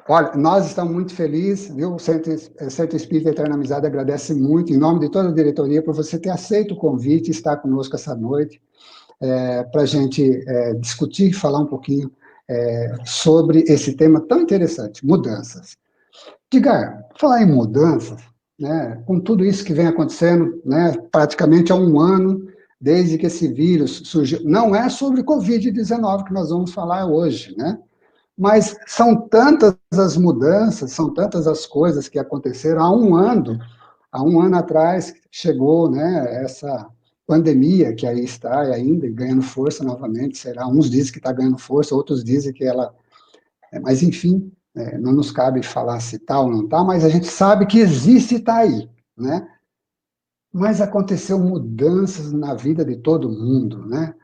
Olha, nós estamos muito felizes, viu? O Centro Espírita Eterna Amizade agradece muito, em nome de toda a diretoria, por você ter aceito o convite e estar conosco essa noite, para a gente discutir, falar um pouquinho sobre esse tema tão interessante, mudanças. Edgar, falar em mudanças, né, com tudo isso que vem acontecendo, né, praticamente há um ano, desde que esse vírus surgiu, não é sobre Covid-19 que nós vamos falar hoje, né? Mas são tantas as mudanças, são tantas as coisas que aconteceram há um ano atrás chegou, né, essa pandemia que aí está ainda ganhando força novamente, será, uns dizem que está ganhando força, outros dizem que ela, mas enfim, não nos cabe falar se está ou não está, mas a gente sabe que existe e está aí, né? Mas aconteceu mudanças na vida de todo mundo, né?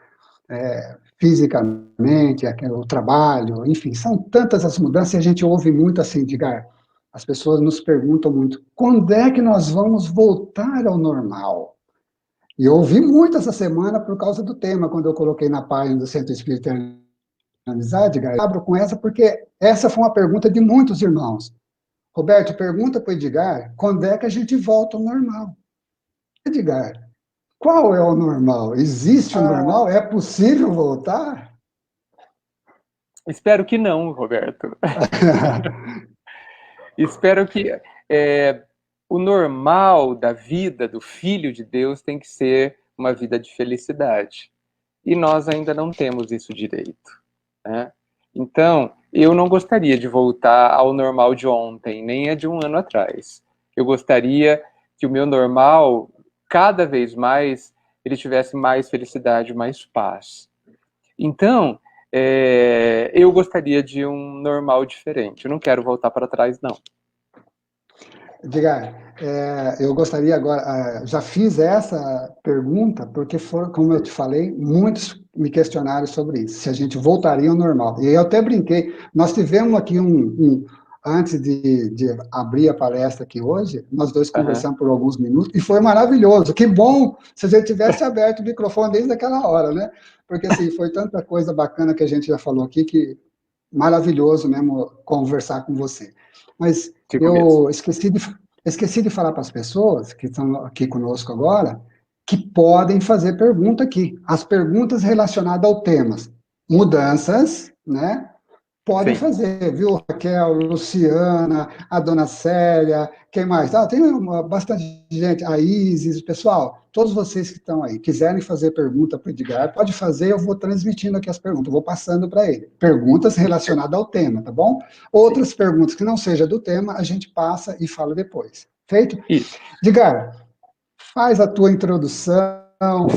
Fisicamente, o trabalho, enfim, são tantas as mudanças e a gente ouve muito assim, Edgar, as pessoas nos perguntam muito, quando é que nós vamos voltar ao normal? E eu ouvi muito essa semana por causa do tema, quando eu coloquei na página do Centro Espírita Amizade, Edgar, eu abro com essa porque essa foi uma pergunta de muitos irmãos. Roberto, pergunta para o Edgar, quando é que a gente volta ao normal? Edgar, qual é o normal? Existe o normal? É possível voltar? Espero que não, Roberto. Espero que o normal da vida do Filho de Deus tem que ser uma vida de felicidade. E nós ainda não temos isso direito, né? Então, eu não gostaria de voltar ao normal de ontem, nem a de um ano atrás. Eu gostaria que o meu normal, cada vez mais, ele tivesse mais felicidade, mais paz. Então, eu gostaria de um normal diferente. Eu não quero voltar para trás, não. Edgar, eu gostaria agora, já fiz essa pergunta, porque foram, como eu te falei, muitos me questionaram sobre isso, se a gente voltaria ao normal. E eu até brinquei, nós tivemos aqui antes de abrir a palestra aqui hoje, nós dois conversamos por alguns minutos, e foi maravilhoso. Que bom se a gente tivesse aberto o microfone desde aquela hora, né? Porque assim, foi tanta coisa bacana que a gente já falou aqui, que maravilhoso mesmo conversar com você. Mas eu esqueci de falar para as pessoas que estão aqui conosco agora que podem fazer pergunta aqui. As perguntas relacionadas ao tema mudanças, né? Podem fazer, viu? Raquel, Luciana, a dona Célia, quem mais? Tem bastante gente, a Isis, pessoal, todos vocês que estão aí, quiserem fazer pergunta para o Edgar, pode fazer, eu vou transmitindo aqui as perguntas, eu vou passando para ele. Perguntas relacionadas ao tema, tá bom? Outras perguntas que não seja do tema, a gente passa e fala depois. Feito? Isso. Edgar, faz a tua introdução,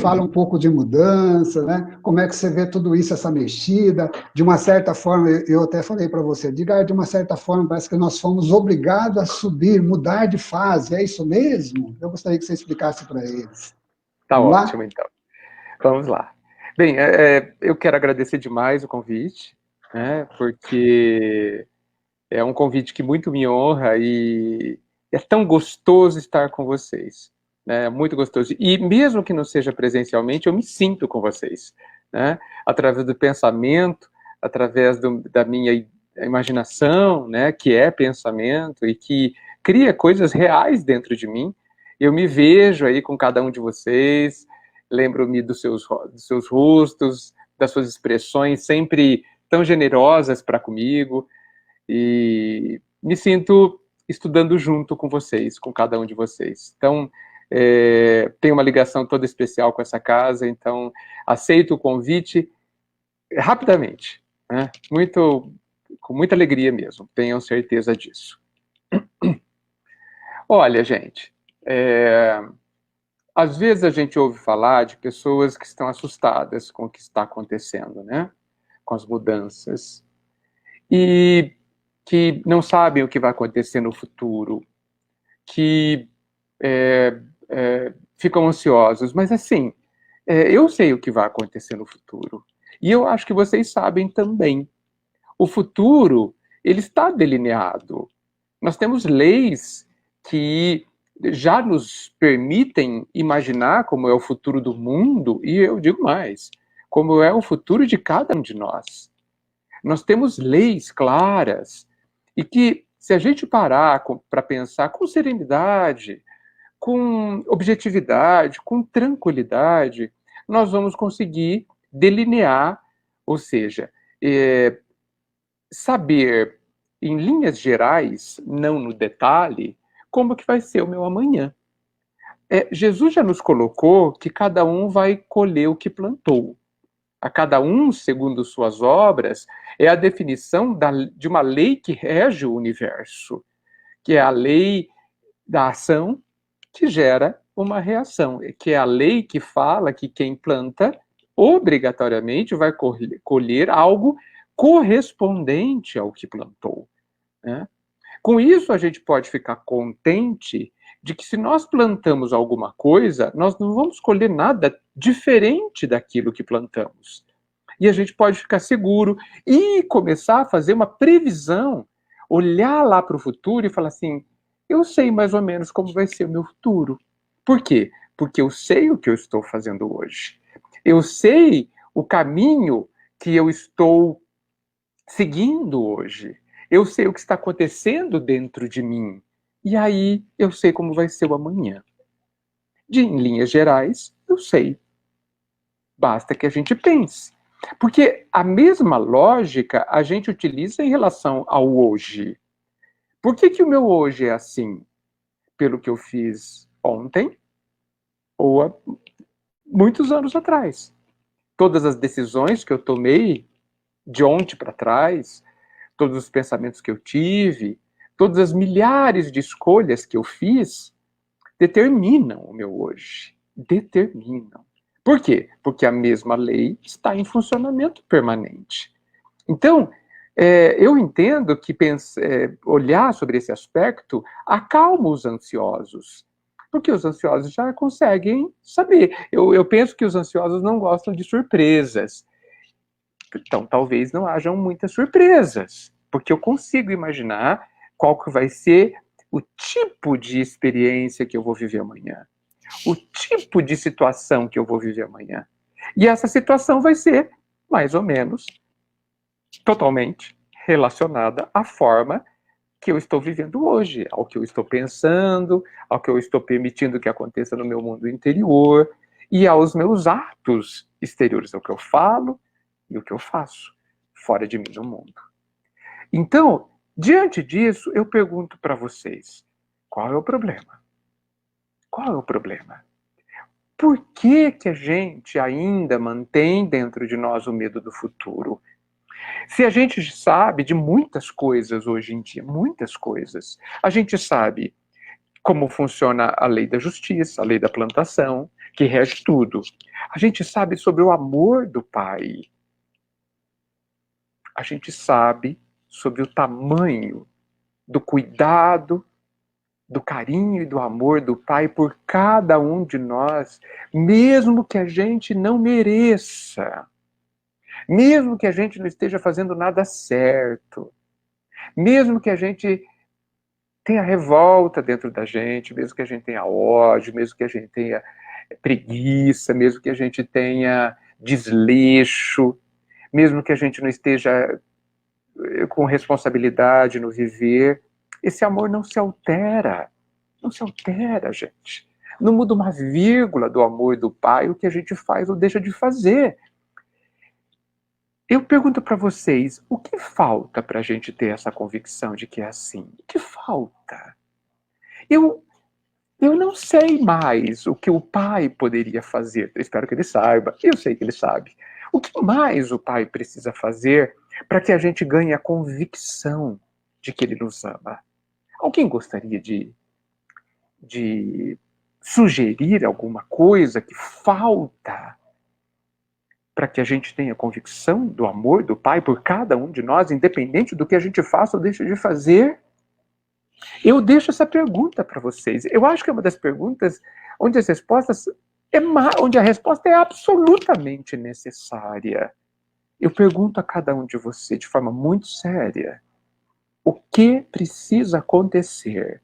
fala um pouco de mudança, né? Como é que você vê tudo isso, essa mexida? De uma certa forma, eu até falei para você, diga, de uma certa forma, parece que nós fomos obrigados a subir, mudar de fase, é isso mesmo? Eu gostaria que você explicasse para eles. Tá Vamos ótimo, lá? então. Vamos lá. Bem, eu quero agradecer demais o convite, né? Porque é um convite que muito me honra e é tão gostoso estar com vocês, né? Muito gostoso. E mesmo que não seja presencialmente, eu me sinto com vocês, né? Através do pensamento, através da minha imaginação, né? Que é pensamento e que cria coisas reais dentro de mim. Eu me vejo aí com cada um de vocês, lembro-me dos seus rostos, das suas expressões sempre tão generosas para comigo, e me sinto estudando junto com vocês, com cada um de vocês. Então, tenho uma ligação toda especial com essa casa, então aceito o convite rapidamente, né? Com muita alegria mesmo, tenham certeza disso. Olha, gente, às vezes a gente ouve falar de pessoas que estão assustadas com o que está acontecendo, né? Com as mudanças. E que não sabem o que vai acontecer no futuro, que ficam ansiosos. Mas assim, eu sei o que vai acontecer no futuro. E eu acho que vocês sabem também. O futuro, ele está delineado. Nós temos leis que já nos permitem imaginar como é o futuro do mundo, e eu digo mais, como é o futuro de cada um de nós. Nós temos leis claras E que, se a gente parar para pensar com serenidade, com objetividade, com tranquilidade, nós vamos conseguir delinear, ou seja, saber em linhas gerais, não no detalhe, como que vai ser o meu amanhã. Jesus já nos colocou que cada um vai colher o que plantou. A cada um, segundo suas obras, é a definição de uma lei que rege o universo, que é a lei da ação que gera uma reação, que é a lei que fala que quem planta obrigatoriamente vai colher algo correspondente ao que plantou, né? Com isso, a gente pode ficar contente de que se nós plantamos alguma coisa, nós não vamos colher nada diferente daquilo que plantamos. E a gente pode ficar seguro e começar a fazer uma previsão, olhar lá para o futuro e falar assim, eu sei mais ou menos como vai ser o meu futuro. Por quê? Porque eu sei o que eu estou fazendo hoje. Eu sei o caminho que eu estou seguindo hoje. Eu sei o que está acontecendo dentro de mim. E aí eu sei como vai ser o amanhã. Em linhas gerais, eu sei. Basta que a gente pense. Porque a mesma lógica a gente utiliza em relação ao hoje. Por que o meu hoje é assim? Pelo que eu fiz ontem ou há muitos anos atrás. Todas as decisões que eu tomei de ontem para trás, todos os pensamentos que eu tive, todas as milhares de escolhas que eu fiz, determinam o meu hoje. Determinam. Por quê? Porque a mesma lei está em funcionamento permanente. Então, eu entendo que olhar sobre esse aspecto acalma os ansiosos, porque os ansiosos já conseguem saber. Eu penso que os ansiosos não gostam de surpresas. Então, talvez não hajam muitas surpresas, porque eu consigo imaginar qual que vai ser o tipo de experiência que eu vou viver amanhã, o tipo de situação que eu vou viver amanhã. E essa situação vai ser, mais ou menos, totalmente relacionada à forma que eu estou vivendo hoje, ao que eu estou pensando, ao que eu estou permitindo que aconteça no meu mundo interior e aos meus atos exteriores, ao que eu falo e o que eu faço fora de mim no mundo. Então, diante disso, eu pergunto para vocês, qual é o problema? Qual é o problema? Por que a gente ainda mantém dentro de nós o medo do futuro? Se a gente sabe de muitas coisas hoje em dia, muitas coisas, a gente sabe como funciona a lei da justiça, a lei da plantação, que rege tudo. A gente sabe sobre o amor do Pai. A gente sabe sobre o tamanho do cuidado, do carinho e do amor do Pai por cada um de nós, mesmo que a gente não mereça, mesmo que a gente não esteja fazendo nada certo, mesmo que a gente tenha revolta dentro da gente, mesmo que a gente tenha ódio, mesmo que a gente tenha preguiça, mesmo que a gente tenha desleixo, mesmo que a gente não esteja com responsabilidade no viver, esse amor não se altera. Não se altera, gente. Não muda uma vírgula do amor do Pai o que a gente faz ou deixa de fazer. Eu pergunto para vocês, o que falta para a gente ter essa convicção de que é assim? O que falta? Eu não sei mais o que o Pai poderia fazer. Eu espero que ele saiba. Eu sei que ele sabe. O que mais o Pai precisa fazer para que a gente ganhe a convicção de que ele nos ama? Alguém gostaria de sugerir alguma coisa que falta para que a gente tenha convicção do amor do Pai por cada um de nós, independente do que a gente faça ou deixe de fazer? Eu deixo essa pergunta para vocês. Eu acho que é uma das perguntas onde as respostas onde a resposta é absolutamente necessária. Eu pergunto a cada um de vocês de forma muito séria: o que precisa acontecer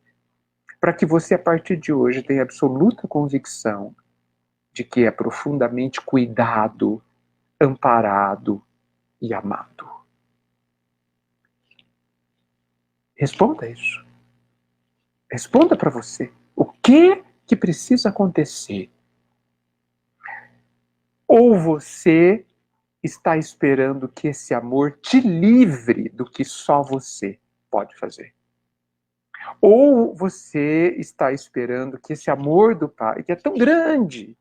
para que você, a partir de hoje, tenha absoluta convicção de que é profundamente cuidado, amparado e amado? Responda isso. Responda para você. O que precisa acontecer? Ou você está esperando que esse amor te livre do que só você pode fazer? Ou você está esperando que esse amor do Pai, que é tão grande,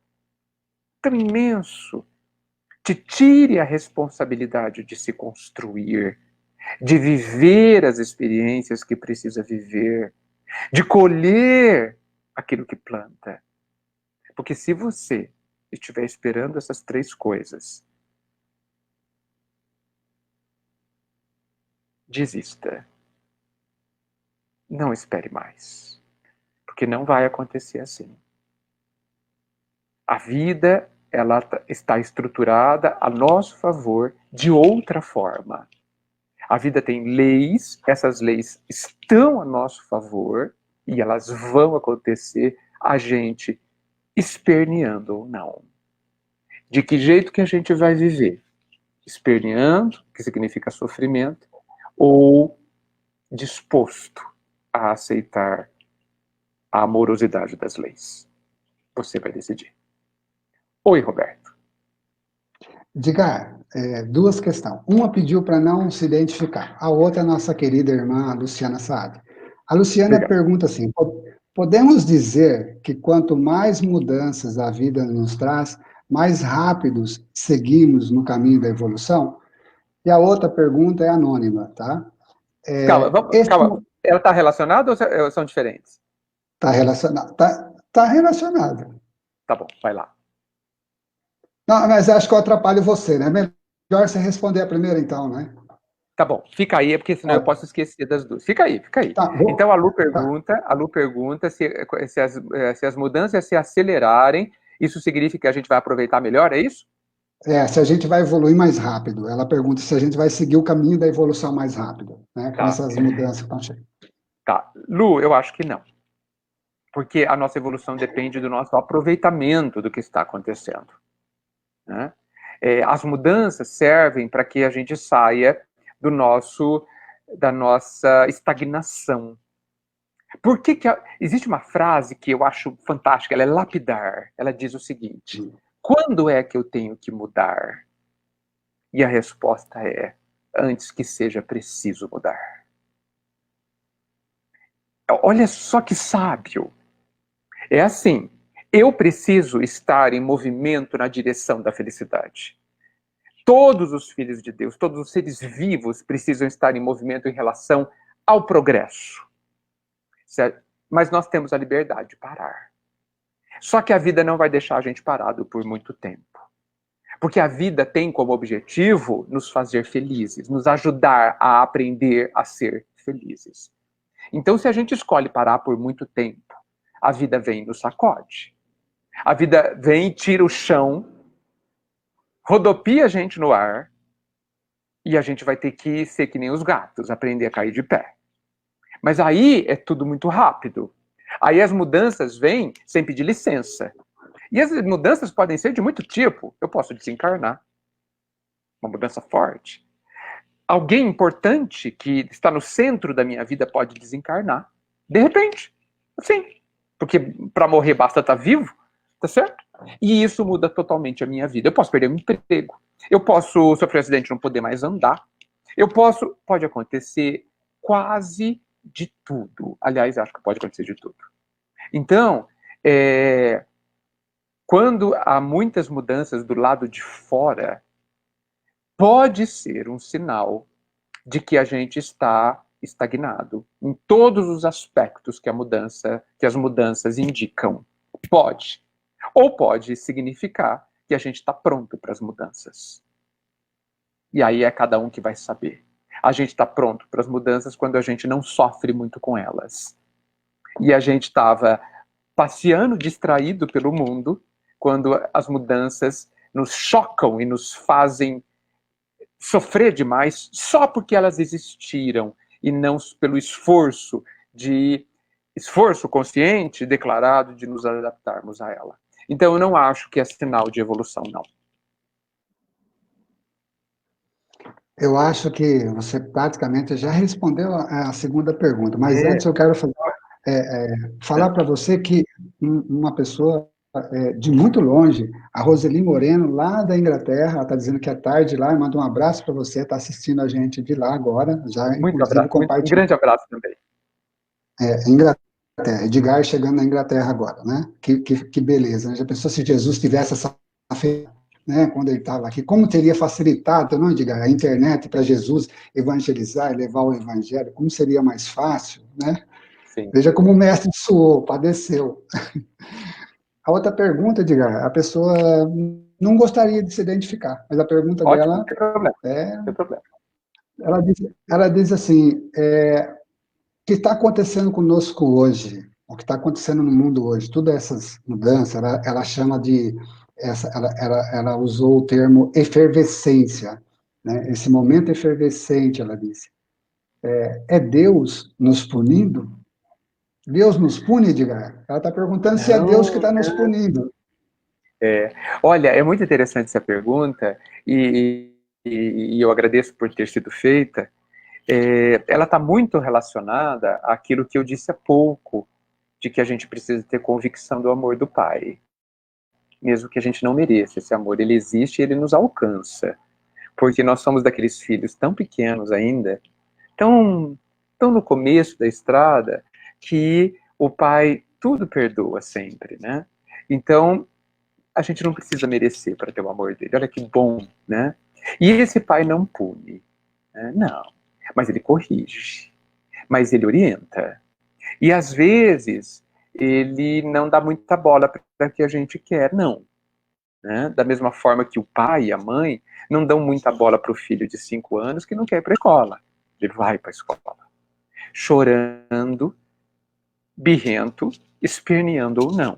tão imenso, te tire a responsabilidade de se construir, de viver as experiências que precisa viver, de colher aquilo que planta? Porque se você estiver esperando essas três coisas, desista. Não espere mais. Porque não vai acontecer assim. A vida, ela está estruturada a nosso favor de outra forma. A vida tem leis, essas leis estão a nosso favor e elas vão acontecer, a gente esperneando ou não. De que jeito que a gente vai viver? Esperneando, que significa sofrimento, ou disposto a aceitar a amorosidade das leis? Você vai decidir. Oi, Roberto. Diga, duas questões. Uma pediu para não se identificar, a outra é a nossa querida irmã Luciana Saad. A Luciana Obrigado. pergunta assim: podemos dizer que quanto mais mudanças a vida nos traz, mais rápidos seguimos no caminho da evolução? E a outra pergunta é anônima, tá? Calma. Ela está relacionada ou são diferentes? Está relacionado. Tá relacionado. Tá bom, vai lá. Não, mas acho que eu atrapalho você, né? Melhor você responder a primeira, então, né? Tá bom, fica aí, porque senão eu posso esquecer das duas. Fica aí. Tá, Então a Lu tá. pergunta se as mudanças se acelerarem, isso significa que a gente vai aproveitar melhor, é isso? Se a gente vai evoluir mais rápido. Ela pergunta se a gente vai seguir o caminho da evolução mais rápido, né? Com Tá. essas mudanças que estão chegando. Tá. Lu, eu acho que não. Porque a nossa evolução depende do nosso aproveitamento do que está acontecendo. Né? As mudanças servem para que a gente saia da nossa estagnação. Por que existe uma frase que eu acho fantástica, ela é lapidar. Ela diz o seguinte: quando é que eu tenho que mudar? E a resposta é: antes que seja preciso mudar. Olha só que sábio. É assim, eu preciso estar em movimento na direção da felicidade. Todos os filhos de Deus, todos os seres vivos precisam estar em movimento em relação ao progresso. Certo? Mas nós temos a liberdade de parar. Só que a vida não vai deixar a gente parado por muito tempo. Porque a vida tem como objetivo nos fazer felizes, nos ajudar a aprender a ser felizes. Então, se a gente escolhe parar por muito tempo, a vida vem e nos sacode. A vida vem e tira o chão, rodopia a gente no ar, e a gente vai ter que ser que nem os gatos, aprender a cair de pé. Mas aí é tudo muito rápido. Aí as mudanças vêm sem pedir licença. E as mudanças podem ser de muito tipo. Eu posso desencarnar. Uma mudança forte. Alguém importante que está no centro da minha vida pode desencarnar. De repente. Sim. Porque para morrer basta estar vivo. Tá certo? E isso muda totalmente a minha vida. Eu posso perder o emprego. Eu posso sofrer um acidente e não poder mais andar. Pode acontecer quase de tudo. Aliás, acho que pode acontecer de tudo. Então, quando há muitas mudanças do lado de fora, pode ser um sinal de que a gente está estagnado em todos os aspectos que as mudanças indicam. Pode. Ou pode significar que a gente está pronto para as mudanças. E aí é cada um que vai saber. A gente está pronto para as mudanças quando a gente não sofre muito com elas. E a gente estava passeando distraído pelo mundo quando as mudanças nos chocam e nos fazem sofrer demais só porque elas existiram e não pelo esforço consciente declarado de nos adaptarmos a ela. Então eu não acho que é sinal de evolução, não. Eu acho que você praticamente já respondeu a segunda pergunta, mas É, antes eu quero falar né? para você que uma pessoa de muito longe, a Roseli Moreno, lá da Inglaterra, ela está dizendo que é tarde lá, manda um abraço para você, está assistindo a gente de lá agora, já Muito inclusive abraço, um compartilhou. grande abraço também. Inglaterra, Edgar chegando na Inglaterra agora, né? Que beleza, né? Já pensou se Jesus tivesse essa fé, né, quando ele estava aqui, como teria facilitado, não, Edgar, a internet para Jesus evangelizar e levar o evangelho, como seria mais fácil, né? Sim. Veja como o mestre suou, padeceu. A outra pergunta, Edgar, a pessoa não gostaria de se identificar, mas a pergunta Ótimo, não dela tem problema, é, não tem problema. ela diz assim, o que está acontecendo conosco hoje, o que está acontecendo no mundo hoje, todas essas mudanças, ela chama de, ela usou o termo efervescência, né? Esse momento efervescente, ela disse. É Deus nos punindo? Deus nos pune, Edgar? Ela está perguntando se é Deus que Não, está nos punindo. é, olha, é muito interessante essa pergunta e eu agradeço por ter sido feita. Ela está muito relacionada àquilo que eu disse há pouco, de que a gente precisa ter convicção do amor do Pai, mesmo que a gente não mereça. Esse amor, ele existe e ele nos alcança, porque nós somos daqueles filhos tão pequenos ainda, tão, tão no começo da estrada, que o Pai tudo perdoa sempre, né? Então, a gente não precisa merecer para ter o amor dele. Olha que bom, né? E esse Pai não pune, né? Não, mas ele corrige, mas ele orienta. E às vezes ele não dá muita bola para o que a gente quer, não. Né? Da mesma forma que o pai e a mãe não dão muita bola para o filho de 5 anos que não quer ir para a escola. Ele vai para a escola, chorando, birrento, esperneando ou não.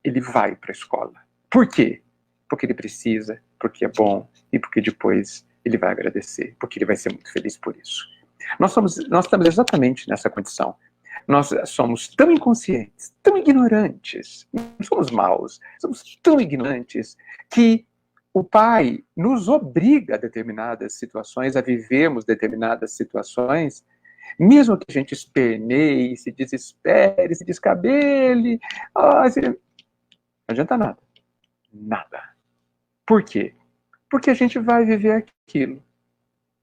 Ele vai para a escola. Por quê? Porque ele precisa, porque é bom e porque depois ele vai agradecer, porque ele vai ser muito feliz por isso. Nós estamos exatamente nessa condição. Nós somos tão inconscientes, tão ignorantes, não somos maus, somos tão ignorantes que o Pai nos obriga a determinadas situações, a vivermos determinadas situações, mesmo que a gente esperneie, se desespere, se descabele, não adianta nada. Nada. Por quê? Porque a gente vai viver aquilo.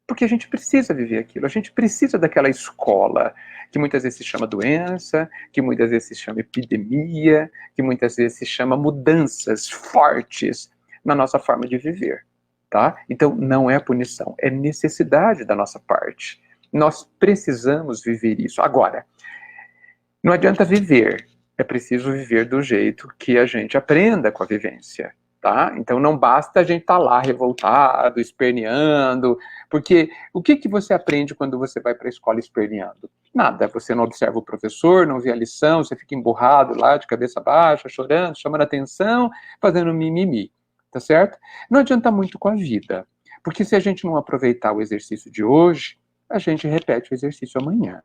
Porque a gente precisa viver aquilo, a gente precisa daquela escola, que muitas vezes se chama doença, que muitas vezes se chama epidemia, que muitas vezes se chama mudanças fortes na nossa forma de viver, tá? Então, não é punição, é necessidade da nossa parte. Nós precisamos viver isso. Agora, não adianta viver, é preciso viver do jeito que a gente aprenda com a vivência. Tá? Então não basta a gente estar lá revoltado, esperneando, porque o que, que você aprende quando você vai para a escola esperneando? Nada, você não observa o professor, não vê a lição, você fica emburrado lá de cabeça baixa, chorando, chamando atenção, fazendo mimimi, tá certo? Não adianta muito com a vida, porque se a gente não aproveitar o exercício de hoje, a gente repete o exercício amanhã,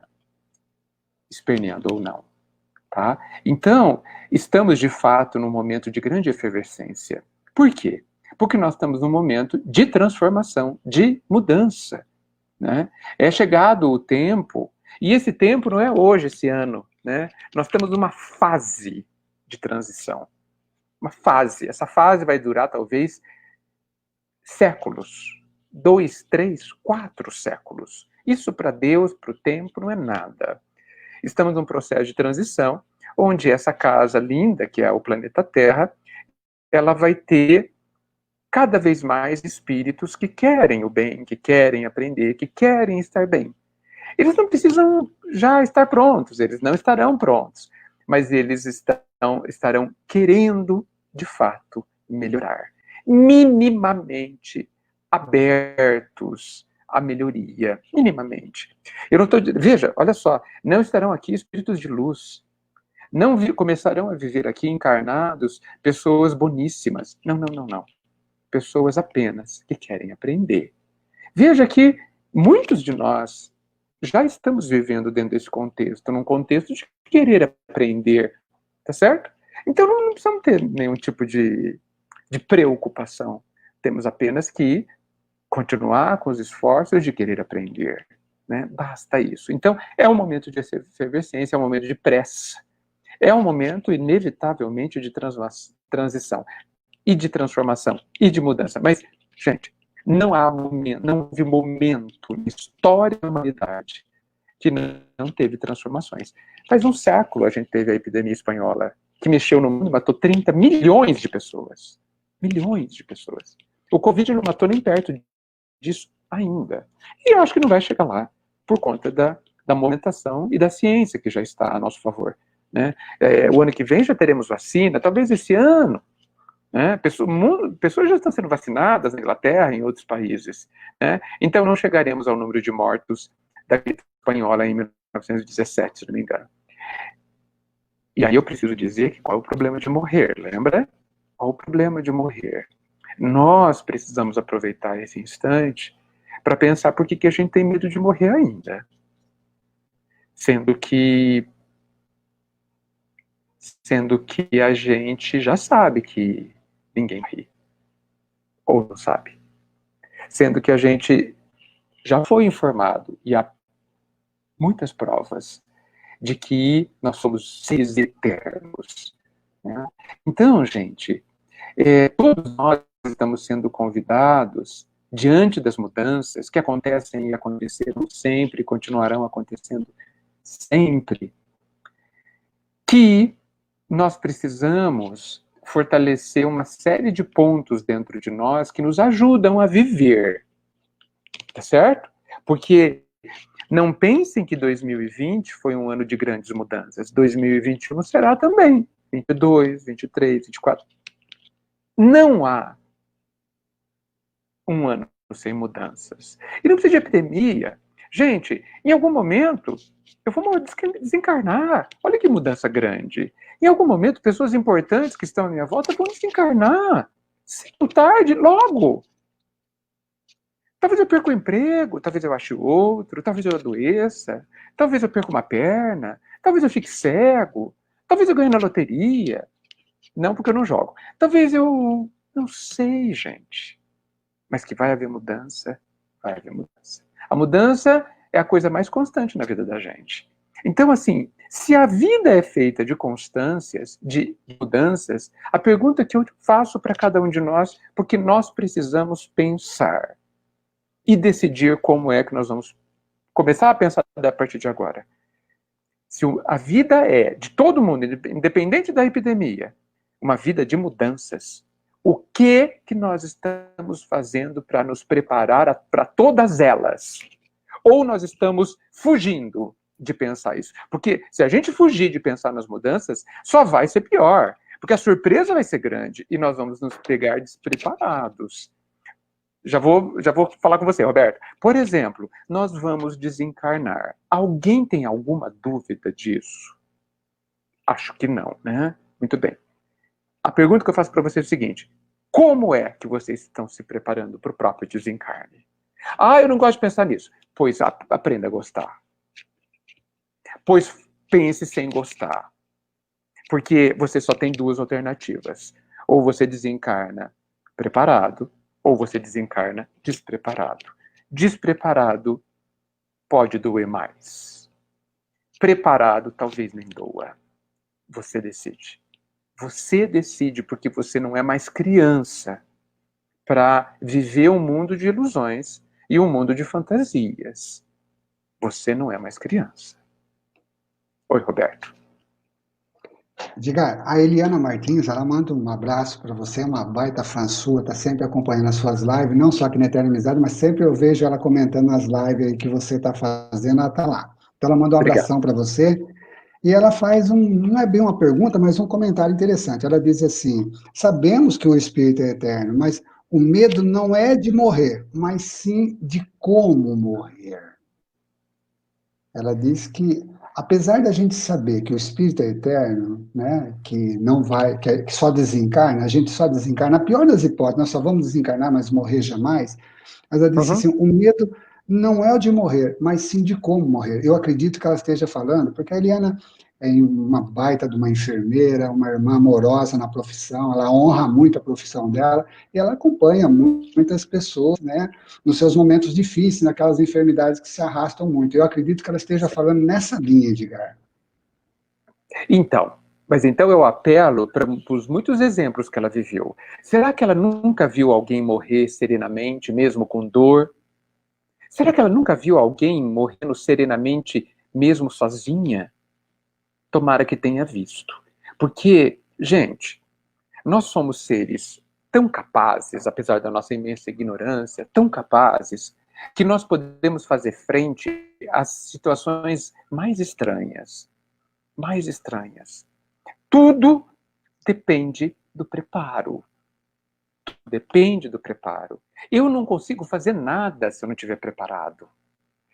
esperneando ou não. Tá? Então, estamos de fato num momento de grande efervescência. Por quê? Porque nós estamos num momento de transformação, de mudança. Né? É chegado o tempo, e esse tempo não é hoje, esse ano. Né? Nós estamos numa fase de transição. Uma fase. Essa fase vai durar talvez séculos. 2, 3, 4 séculos. Isso para Deus, para o tempo, não é nada. Estamos num processo de transição, onde essa casa linda, que é o planeta Terra, ela vai ter cada vez mais espíritos que querem o bem, que querem aprender, que querem estar bem. Eles não precisam já estar prontos, eles não estarão prontos, mas eles estarão querendo, de fato, melhorar. Minimamente abertos à melhoria, minimamente. Eu não estou. Veja, olha só, não estarão aqui espíritos de luz. Não começarão a viver aqui encarnados pessoas boníssimas. Não, não, não, não. Pessoas apenas que querem aprender. Veja que muitos de nós já estamos vivendo dentro desse contexto, num contexto de querer aprender, tá certo? Então não precisamos ter nenhum tipo de preocupação. Temos apenas que continuar com os esforços de querer aprender, né? Basta isso. Então, é um momento de efervescência, é um momento de pressa, é um momento, inevitavelmente, de transição, e de transformação, e de mudança. Mas, gente, não houve momento na história da humanidade que não teve transformações. Faz um século a gente teve a epidemia espanhola, que mexeu no mundo e matou 30 milhões de pessoas. Milhões de pessoas. O Covid não matou nem perto disso ainda. E eu acho que não vai chegar lá, por conta da movimentação e da ciência que já está a nosso favor. Né? O ano que vem já teremos vacina, talvez esse ano. Né? Pessoas já estão sendo vacinadas na Inglaterra e em outros países. Né? Então não chegaremos ao número de mortos da gripe espanhola em 1917, se não me engano. E aí eu preciso dizer que qual é o problema de morrer, lembra? Qual o problema de morrer? Nós precisamos aproveitar esse instante para pensar por que a gente tem medo de morrer ainda. Sendo que a gente já sabe que ninguém ri. Ou não sabe. Sendo que a gente já foi informado, e há muitas provas, de que nós somos seres eternos. Né? Então, gente, todos nós estamos sendo convidados, diante das mudanças que acontecem e aconteceram sempre, continuarão acontecendo sempre, que nós precisamos fortalecer uma série de pontos dentro de nós que nos ajudam a viver, tá certo? Porque não pensem que 2020 foi um ano de grandes mudanças, 2021 será também, 22, 23, 24. Não há um ano sem mudanças. E não precisa de epidemia. Gente, em algum momento, eu vou desencarnar. Olha que mudança grande. Em algum momento, pessoas importantes que estão à minha volta vão desencarnar. Cedo ou tarde, logo. Talvez eu perca o emprego, talvez eu ache outro, talvez eu adoeça, talvez eu perca uma perna, talvez eu fique cego, talvez eu ganhe na loteria. Não, porque eu não jogo. Talvez eu... Não sei, gente. Mas que vai haver mudança, vai haver mudança. A mudança é a coisa mais constante na vida da gente. Então, assim, se a vida é feita de constâncias, de mudanças, a pergunta que eu faço para cada um de nós, porque nós precisamos pensar e decidir como é que nós vamos começar a pensar a partir de agora. Se a vida é, de todo mundo, independente da epidemia, uma vida de mudanças, o que nós estamos fazendo para nos preparar para todas elas? Ou nós estamos fugindo de pensar isso? Porque se a gente fugir de pensar nas mudanças, só vai ser pior. Porque a surpresa vai ser grande e nós vamos nos pegar despreparados. Já vou falar com você, Roberto. Por exemplo, nós vamos desencarnar. Alguém tem alguma dúvida disso? Acho que não, né? Muito bem. A pergunta que eu faço para você é o seguinte: como é que vocês estão se preparando para o próprio desencarne? Ah, eu não gosto de pensar nisso. Pois aprenda a gostar. Pois pense sem gostar. Porque você só tem duas alternativas. Ou você desencarna preparado, ou você desencarna despreparado. Despreparado pode doer mais. Preparado talvez nem doa. Você decide. Você decide, porque você não é mais criança para viver um mundo de ilusões e um mundo de fantasias. Você não é mais criança. Oi, Roberto. Diga, a Eliana Martins, ela manda um abraço para você, uma baita fã sua, está sempre acompanhando as suas lives, não só aqui na Eterna Amizade, mas sempre eu vejo ela comentando nas lives aí que você está fazendo, ela está lá. Então ela manda um abração para você, e ela faz não é bem uma pergunta, mas um comentário interessante. Ela diz assim: sabemos que o espírito é eterno, mas o medo não é de morrer, mas sim de como morrer. Ela diz que, apesar da gente saber que o espírito é eterno, né, que não vai, que só desencarna, a gente só desencarna, na pior das hipóteses, nós só vamos desencarnar, mas morrer jamais. Mas ela disse assim: o medo não é o de morrer, mas sim de como morrer. Eu acredito que ela esteja falando, porque a Eliana é uma baita de uma enfermeira, uma irmã amorosa na profissão, ela honra muito a profissão dela, e ela acompanha muitas pessoas, né, nos seus momentos difíceis, naquelas enfermidades que se arrastam muito. Eu acredito que ela esteja falando nessa linha, Edgar. Então, mas então eu apelo para os muitos exemplos que ela viveu. Será que ela nunca viu alguém morrer serenamente, mesmo com dor? Será que ela nunca viu alguém morrendo serenamente, mesmo sozinha? Tomara que tenha visto. Porque, gente, nós somos seres tão capazes, apesar da nossa imensa ignorância, tão capazes, que nós podemos fazer frente às situações mais estranhas. Mais estranhas. Tudo depende do preparo. Depende do preparo. Eu não consigo fazer nada se eu não estiver preparado.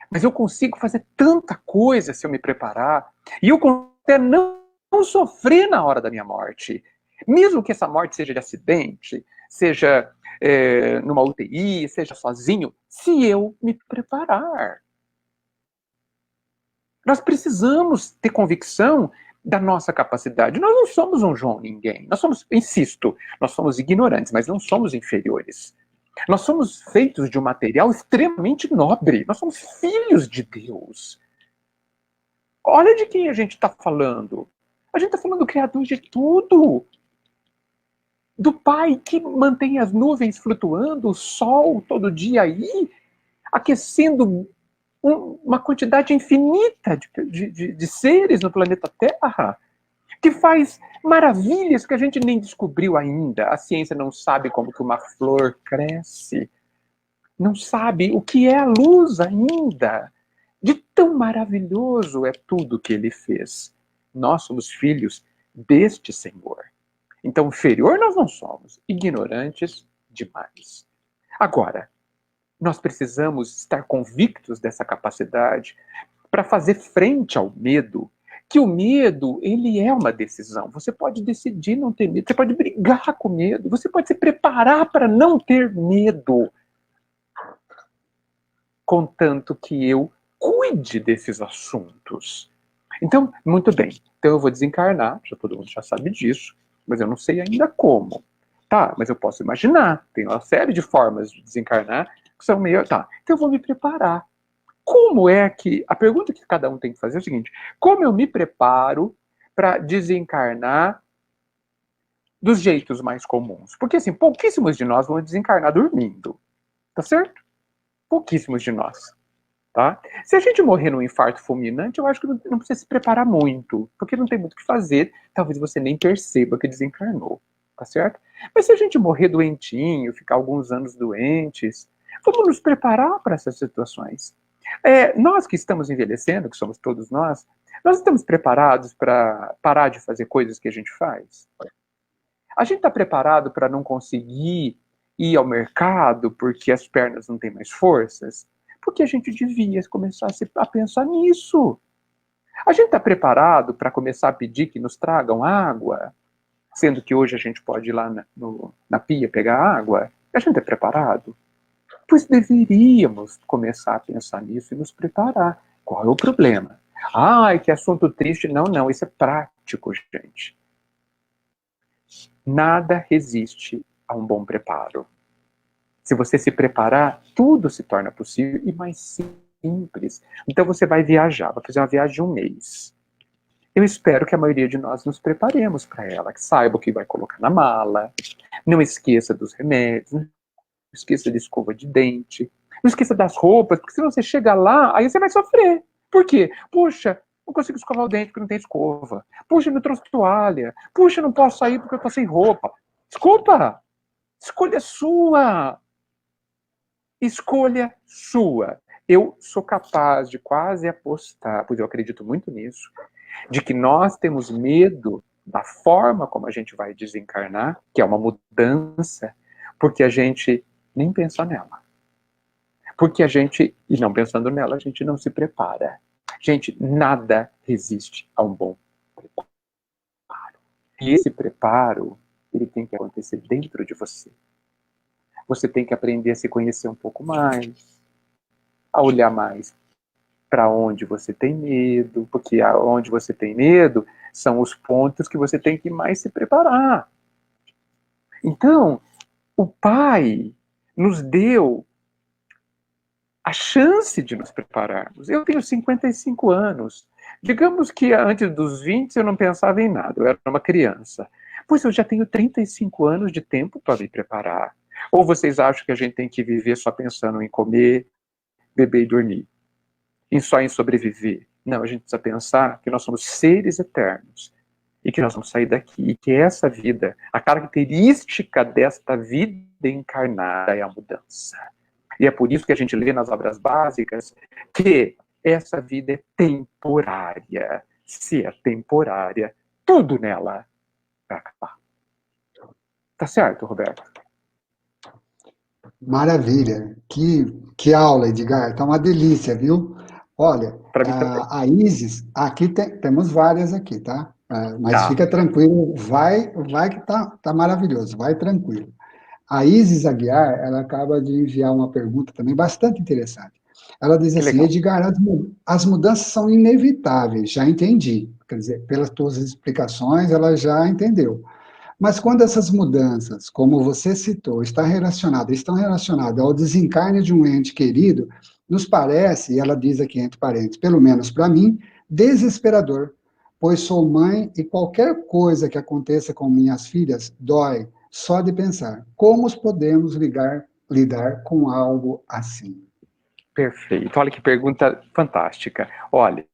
Mas eu consigo fazer tanta coisa se eu me preparar. E eu consigo até não sofrer na hora da minha morte. Mesmo que essa morte seja de acidente, seja numa UTI, seja sozinho, se eu me preparar. Nós precisamos ter convicção da nossa capacidade. Nós não somos um João ninguém. Nós somos, insisto, nós somos ignorantes, mas não somos inferiores. Nós somos feitos de um material extremamente nobre. Nós somos filhos de Deus. Olha de quem a gente está falando. A gente está falando do Criador de tudo. Do Pai que mantém as nuvens flutuando, o sol todo dia aí, aquecendo uma quantidade infinita de seres no planeta Terra, que faz maravilhas que a gente nem descobriu ainda. A ciência não sabe como que uma flor cresce, não sabe o que é a luz ainda. De tão maravilhoso é tudo que ele fez. Nós somos filhos deste Senhor. Então, inferior nós não somos, ignorantes demais. Agora, nós precisamos estar convictos dessa capacidade para fazer frente ao medo, que o medo, ele é uma decisão. Você pode decidir não ter medo, você pode brigar com medo, você pode se preparar para não ter medo, contanto que eu cuide desses assuntos. Então, muito bem. Então eu vou desencarnar, já todo mundo já sabe disso, mas eu não sei ainda como. Tá, mas eu posso imaginar. Tem uma série de formas de desencarnar que são meio... Tá, então eu vou me preparar. Como é que... A pergunta que cada um tem que fazer é o seguinte: como eu me preparo para desencarnar dos jeitos mais comuns? Porque, assim, pouquíssimos de nós vão desencarnar dormindo. Tá certo? Pouquíssimos de nós. Tá? Se a gente morrer num infarto fulminante, eu acho que não precisa se preparar muito, porque não tem muito o que fazer, talvez você nem perceba que desencarnou, tá certo? Mas se a gente morrer doentinho, ficar alguns anos doentes, vamos nos preparar para essas situações. Nós que estamos envelhecendo, que somos todos nós estamos preparados para parar de fazer coisas que a gente faz? A gente está preparado para não conseguir ir ao mercado porque as pernas não têm mais forças? Porque a gente devia começar a pensar nisso. A gente está preparado para começar a pedir que nos tragam água, sendo que hoje a gente pode ir lá na pia pegar água? A gente é preparado? Pois deveríamos começar a pensar nisso e nos preparar. Qual é o problema? Ai, que assunto triste. Não, não, isso é prático, gente. Nada resiste a um bom preparo. Se você se preparar, tudo se torna possível e mais simples. Então você vai viajar, vai fazer uma viagem de um mês. Eu espero que a maioria de nós nos preparemos para ela, que saiba o que vai colocar na mala, não esqueça dos remédios, não esqueça de escova de dente, não esqueça das roupas, porque se você chega lá, aí você vai sofrer. Por quê? Puxa, não consigo escovar o dente porque não tem escova. Puxa, não trouxe toalha. Puxa, não posso sair porque eu tô sem roupa. Desculpa! Escolha sua! Escolha sua. Eu sou capaz de quase apostar, pois eu acredito muito nisso, de que nós temos medo da forma como a gente vai desencarnar, que é uma mudança, porque a gente nem pensa nela. Porque a gente, e não pensando nela, a gente não se prepara. Gente, nada resiste a um bom preparo. E esse preparo, ele tem que acontecer dentro de você. Você tem que aprender a se conhecer um pouco mais, a olhar mais para onde você tem medo, porque onde você tem medo são os pontos que você tem que mais se preparar. Então, o Pai nos deu a chance de nos prepararmos. Eu tenho 55 anos. Digamos que antes dos 20 eu não pensava em nada, eu era uma criança. Pois eu já tenho 35 anos de tempo para me preparar. Ou vocês acham que a gente tem que viver só pensando em comer, beber e dormir? Só em sobreviver? Não, a gente precisa pensar que nós somos seres eternos e que nós vamos sair daqui. E que essa vida, a característica desta vida encarnada é a mudança. E é por isso que a gente lê nas obras básicas que essa vida é temporária. Se é temporária, tudo nela vai acabar. Tá certo, Roberto? Maravilha. Que aula, Edgar. Tá uma delícia, viu? Olha, Para mim também. a Isis, aqui temos várias aqui, tá? Mas Tá. fica tranquilo, vai que tá maravilhoso, vai tranquilo. A Isis Aguiar, ela acaba de enviar uma pergunta também bastante interessante. Ela diz Que assim, legal. Edgar, as mudanças são inevitáveis, já entendi. Quer dizer, pelas tuas explicações, ela já entendeu. Mas quando essas mudanças, como você citou, estão relacionadas ao desencarne de um ente querido, nos parece, e ela diz aqui entre parênteses, pelo menos para mim, desesperador, pois sou mãe e qualquer coisa que aconteça com minhas filhas dói só de pensar. Como podemos lidar com algo assim? Perfeito. Olha que pergunta fantástica. Olha,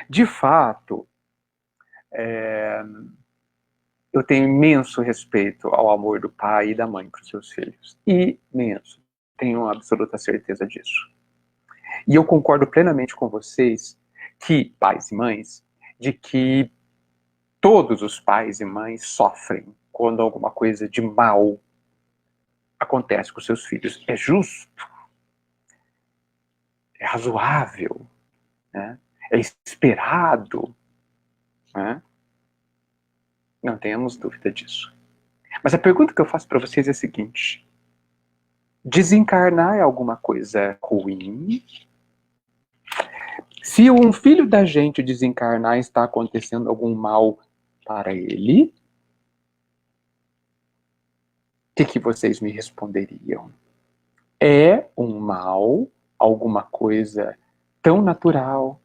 de fato, eu tenho imenso respeito ao amor do pai e da mãe para os seus filhos. Imenso. Tenho absoluta certeza disso. E eu concordo plenamente com vocês que, pais e mães, de que todos os pais e mães sofrem quando alguma coisa de mal acontece com seus filhos. É justo, é razoável, né? É esperado, né? Não tenhamos dúvida disso. Mas a pergunta que eu faço para vocês é a seguinte: desencarnar é alguma coisa ruim? Se um filho da gente desencarnar, está acontecendo algum mal para ele? O que vocês me responderiam? É um mal, alguma coisa tão natural?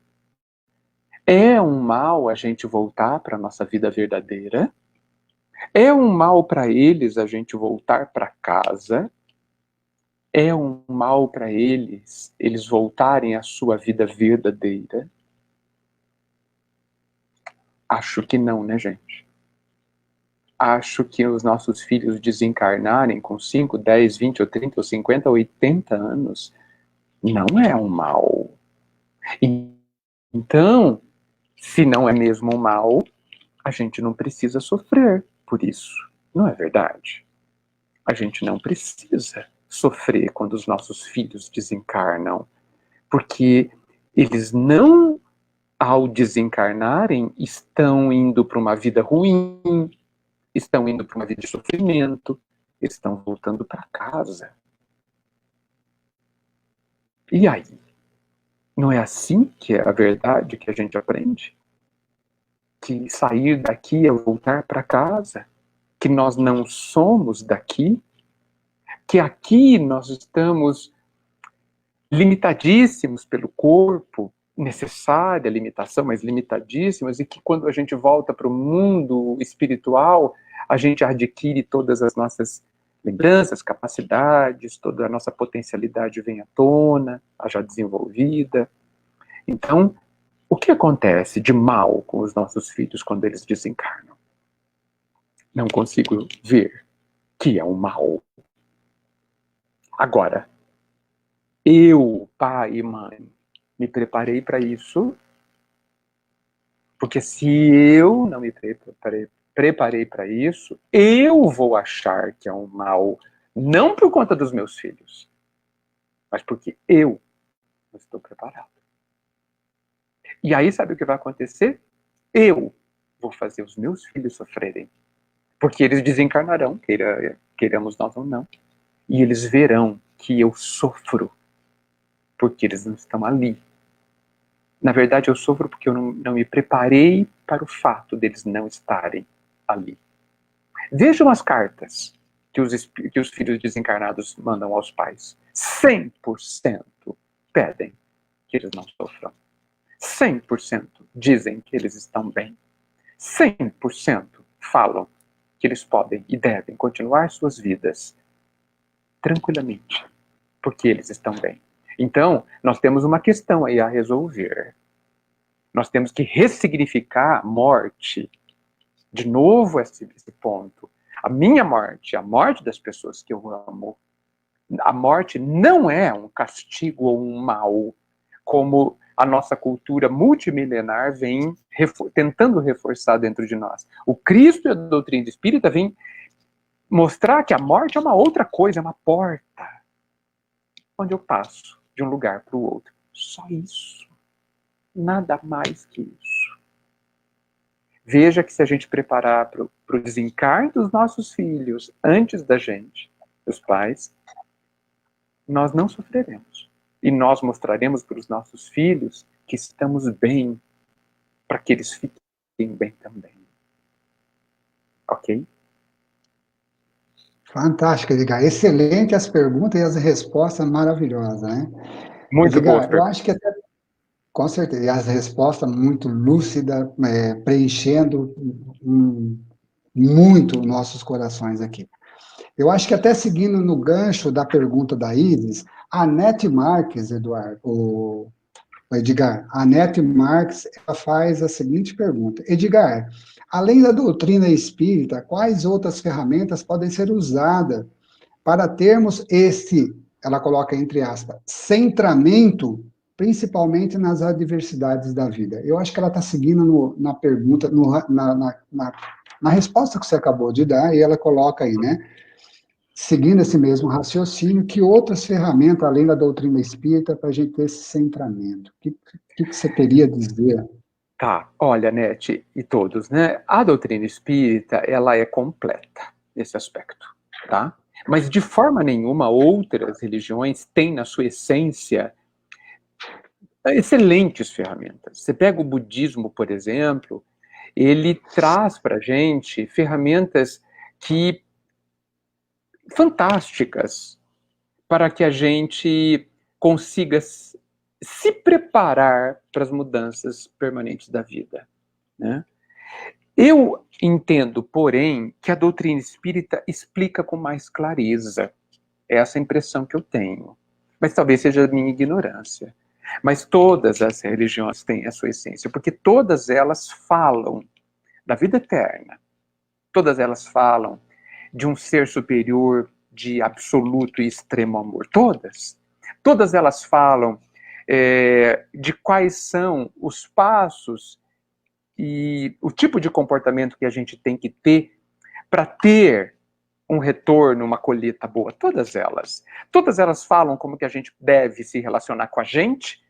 É um mal a gente voltar para a nossa vida verdadeira? É um mal para eles a gente voltar para casa? É um mal para eles voltarem à sua vida verdadeira? Acho que não, né, gente? Acho que os nossos filhos desencarnarem com 5, 10, 20, ou 30, ou 50, ou 80 anos não é um mal. Então, se não é mesmo um mal, a gente não precisa sofrer por isso. Não é verdade? A gente não precisa sofrer quando os nossos filhos desencarnam, porque eles não, ao desencarnarem, estão indo para uma vida ruim, estão indo para uma vida de sofrimento, estão voltando para casa. E aí? Não é assim que é a verdade que a gente aprende? Que sair daqui é voltar para casa? Que nós não somos daqui? Que aqui nós estamos limitadíssimos pelo corpo, necessária limitação, mas limitadíssimos, e que quando a gente volta para o mundo espiritual, a gente adquire todas as nossas lembranças, capacidades, toda a nossa potencialidade vem à tona, já desenvolvida. Então, o que acontece de mal com os nossos filhos quando eles desencarnam? Não consigo ver que é um mal. Agora, eu, pai e mãe, me preparei para isso, porque se eu não me preparei para isso, eu vou achar que é um mal, não por conta dos meus filhos, mas porque eu não estou preparado. E aí, sabe o que vai acontecer? Eu vou fazer os meus filhos sofrerem, porque eles desencarnarão, queiramos nós ou não, e eles verão que eu sofro, porque eles não estão ali Na verdade, eu sofro porque eu não me preparei para o fato deles não estarem ali. Vejam as cartas que os filhos desencarnados mandam aos pais. 100% pedem que eles não sofram. 100% dizem que eles estão bem. 100% falam que eles podem e devem continuar suas vidas tranquilamente, porque eles estão bem. Então, nós temos uma questão aí a resolver. Nós temos que ressignificar a morte. De novo, esse ponto. A minha morte, a morte das pessoas que eu amo, a morte não é um castigo ou um mal, como a nossa cultura multimilenar vem tentando reforçar dentro de nós. O Cristo e a doutrina espírita vem mostrar que a morte é uma outra coisa, é uma porta, onde eu passo de um lugar para o outro. Só isso. Nada mais que isso. Veja que se a gente preparar para o desencarne dos nossos filhos antes da gente, dos pais, nós não sofreremos. E nós mostraremos para os nossos filhos que estamos bem, para que eles fiquem bem também. Ok? Fantástico, Edgar. Excelente as perguntas e as respostas maravilhosas, né? Muito boas Edgar, eu perguntas. acho que até, com certeza, e as respostas muito lúcidas, preenchendo muito nossos corações aqui. Eu acho que até seguindo no gancho da pergunta da Isis, a Nete Marques, Eduardo, o Edgar, a Nete Marques, ela faz a seguinte pergunta: Edgar, além da doutrina espírita, quais outras ferramentas podem ser usadas para termos esse, ela coloca entre aspas, centramento, principalmente nas adversidades da vida? Eu acho que ela está seguindo na pergunta, na resposta que você acabou de dar, e ela coloca aí, né? Seguindo esse mesmo raciocínio, que outras ferramentas, além da doutrina espírita, para a gente ter esse centramento? O que você teria a dizer? Tá, olha, Nete e todos, né? A doutrina espírita, ela é completa nesse aspecto, tá? Mas de forma nenhuma outras religiões têm na sua essência excelentes ferramentas. Você pega o budismo, por exemplo, ele traz para a gente ferramentas que fantásticas para que a gente consiga se preparar para as mudanças permanentes da vida, né? Eu entendo, porém, que a doutrina espírita explica com mais clareza. É essa impressão que eu tenho. Mas talvez seja a minha ignorância. Mas todas as religiões têm a sua essência, porque todas elas falam da vida eterna. Todas elas falam de um ser superior de absoluto e extremo amor. Todas. Todas elas falam de quais são os passos e o tipo de comportamento que a gente tem que ter para ter um retorno, uma colheita boa. Todas elas. Todas elas falam como que a gente deve se relacionar com a gente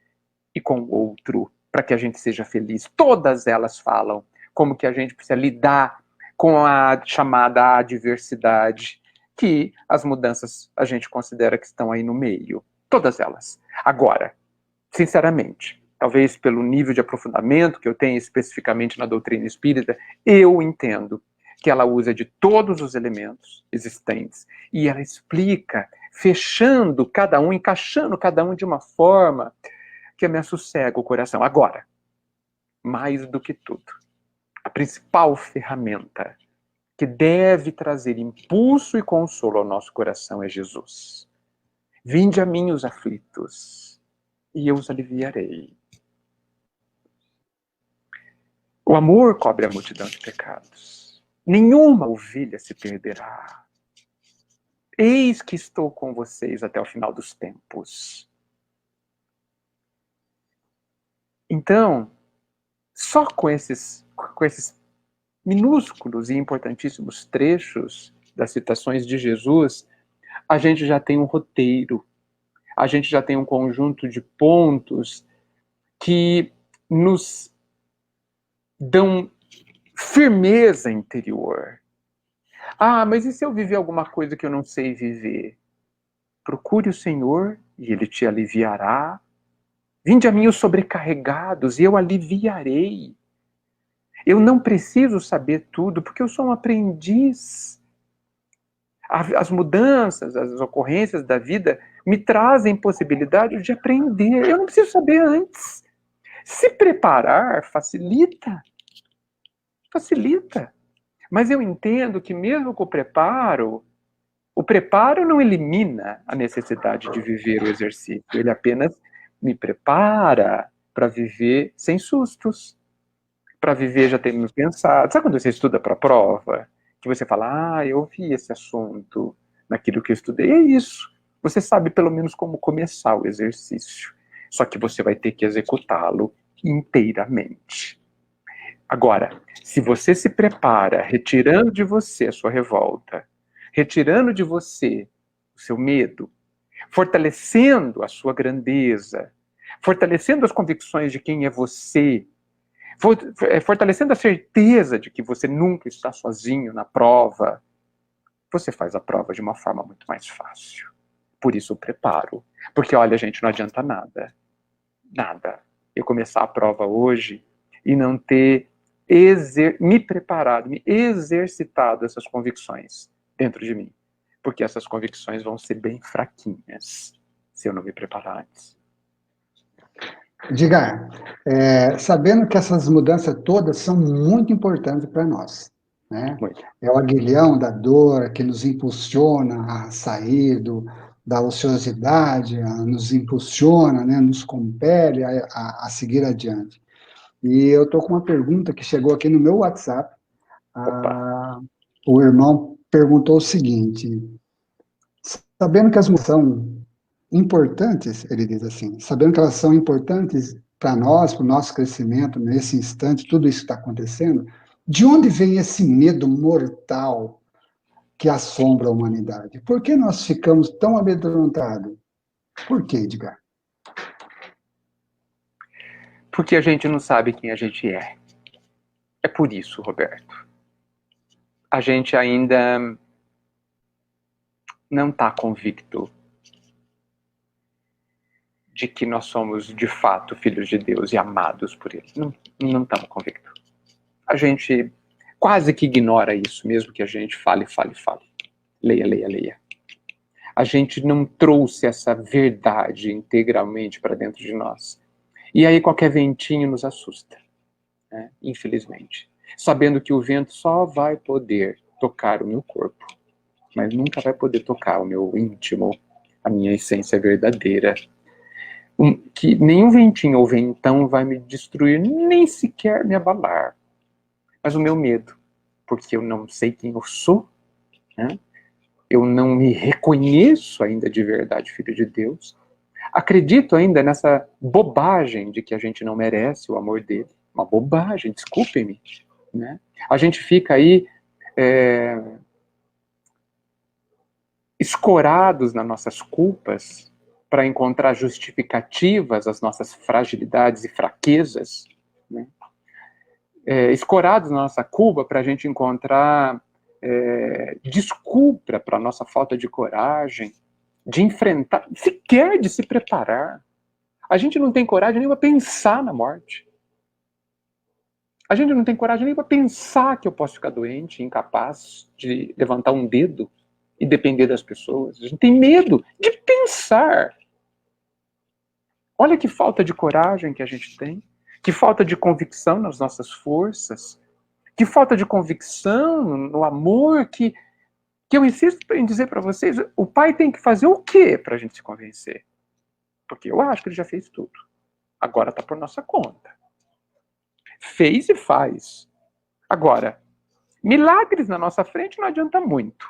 e com o outro para que a gente seja feliz. Todas elas falam como que a gente precisa lidar com a chamada adversidade, que as mudanças a gente considera que estão aí no meio. Todas elas. Agora, sinceramente, talvez pelo nível de aprofundamento que eu tenho especificamente na doutrina espírita, eu entendo que ela usa de todos os elementos existentes e ela explica, fechando cada um, encaixando cada um de uma forma que me assossega o coração. Agora, mais do que tudo, a principal ferramenta que deve trazer impulso e consolo ao nosso coração é Jesus. Vinde a mim os aflitos, e eu os aliviarei. O amor cobre a multidão de pecados. Nenhuma ovelha se perderá. Eis que estou com vocês até o final dos tempos. Então, só com esses minúsculos e importantíssimos trechos das citações de Jesus, a gente já tem um roteiro, a gente já tem um conjunto de pontos que nos dão firmeza interior. Ah, mas e se eu viver alguma coisa que eu não sei viver? Procure o Senhor e Ele te aliviará Vinde a mim os sobrecarregados e eu aliviarei. Eu não preciso saber tudo, porque eu sou um aprendiz. As mudanças, as ocorrências da vida me trazem possibilidade de aprender. Eu não preciso saber antes. Se preparar facilita. Facilita. Mas eu entendo que mesmo com o preparo não elimina a necessidade de viver o exercício. Ele apenas me prepara para viver sem sustos. Para viver já tendo pensado. Sabe quando você estuda para a prova? Que você fala, eu vi esse assunto naquilo que eu estudei. É isso. Você sabe pelo menos como começar o exercício. Só que você vai ter que executá-lo inteiramente. Agora, se você se prepara, retirando de você a sua revolta, retirando de você o seu medo, fortalecendo a sua grandeza, fortalecendo as convicções de quem é você, fortalecendo a certeza de que você nunca está sozinho na prova, você faz a prova de uma forma muito mais fácil. Por isso o preparo. Porque, olha, gente, não adianta nada. Nada. Eu começar a prova hoje e não ter me preparado, me exercitado essas convicções dentro de mim. Porque essas convicções vão ser bem fraquinhas se eu não me preparar antes. Edgar, sabendo que essas mudanças todas são muito importantes para nós, né? É o aguilhão da dor que nos impulsiona a sair da ociosidade, nos impulsiona, né? Nos compele a seguir adiante. E eu estou com uma pergunta que chegou aqui no meu WhatsApp. O irmão perguntou o seguinte: sabendo que as mudanças são importantes, ele diz assim, sabendo que elas são importantes para nós, para o nosso crescimento, nesse instante, tudo isso está acontecendo, de onde vem esse medo mortal que assombra a humanidade? Por que nós ficamos tão amedrontados? Por que, Edgar? Porque a gente não sabe quem a gente é. É por isso, Roberto. A gente ainda não está convicto de que nós somos, de fato, filhos de Deus e amados por Ele. Não estamos convictos. A gente quase que ignora isso, mesmo que a gente fale. Leia. A gente não trouxe essa verdade integralmente para dentro de nós. E aí qualquer ventinho nos assusta, né? Infelizmente. Sabendo que o vento só vai poder tocar o meu corpo, mas nunca vai poder tocar o meu íntimo, a minha essência verdadeira. Que nenhum ventinho ou ventão vai me destruir, nem sequer me abalar. Mas o meu medo, porque eu não sei quem eu sou, né? Eu não me reconheço ainda de verdade filho de Deus, acredito ainda nessa bobagem de que a gente não merece o amor dele, uma bobagem, desculpem-me, né? A gente fica aí escorados nas nossas culpas para encontrar justificativas às nossas fragilidades e fraquezas, né? Escorados na nossa culpa para a gente encontrar desculpa para a nossa falta de coragem, de enfrentar, sequer de se preparar. A gente não tem coragem nem para pensar na morte. A gente não tem coragem nem para pensar que eu posso ficar doente, incapaz de levantar um dedo e depender das pessoas. A gente tem medo de pensar. Olha que falta de coragem que a gente tem, que falta de convicção nas nossas forças, que falta de convicção no amor, que eu insisto em dizer para vocês, o pai tem que fazer o quê para a gente se convencer? Porque eu acho que ele já fez tudo. Agora está por nossa conta. Fez e faz. Agora, milagres na nossa frente não adianta muito,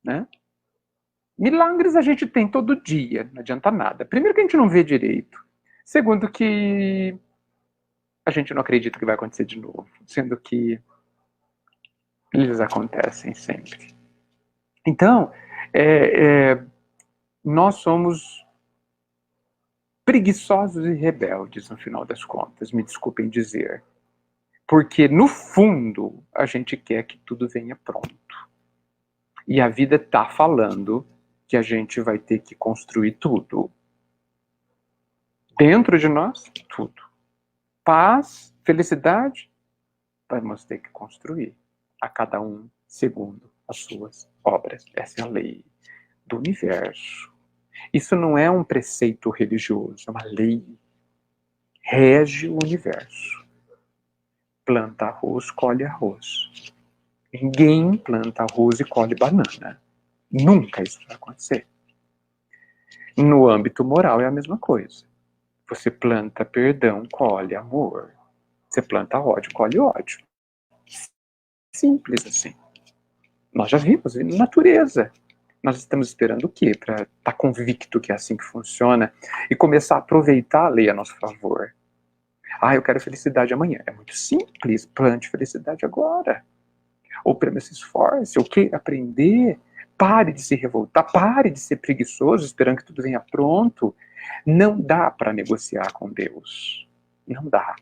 né? Milagres a gente tem todo dia, não adianta nada. Primeiro que a gente não vê direito. Segundo que a gente não acredita que vai acontecer de novo. Sendo que eles acontecem sempre. Então, nós somos preguiçosos e rebeldes, no final das contas, me desculpem dizer. Porque, no fundo, a gente quer que tudo venha pronto. E a vida está falando que a gente vai ter que construir tudo. Dentro de nós, tudo. Paz, felicidade, vamos ter que construir a cada um segundo as suas obras. Essa é a lei do universo. Isso não é um preceito religioso, é uma lei. Rege o universo. Planta arroz, colhe arroz. Ninguém planta arroz e colhe banana. Nunca isso vai acontecer. No âmbito moral é a mesma coisa. Você planta perdão, colhe amor. Você planta ódio, colhe ódio. Simples assim. Nós já vimos na natureza. Nós estamos esperando o quê? Para estar convicto que é assim que funciona e começar a aproveitar a lei a nosso favor. Eu quero felicidade amanhã. É muito simples. Plante felicidade agora. Ou pelo menos se esforce, ou queira aprender. Pare de se revoltar, pare de ser preguiçoso, esperando que tudo venha pronto. Não dá para negociar com Deus. Não dá.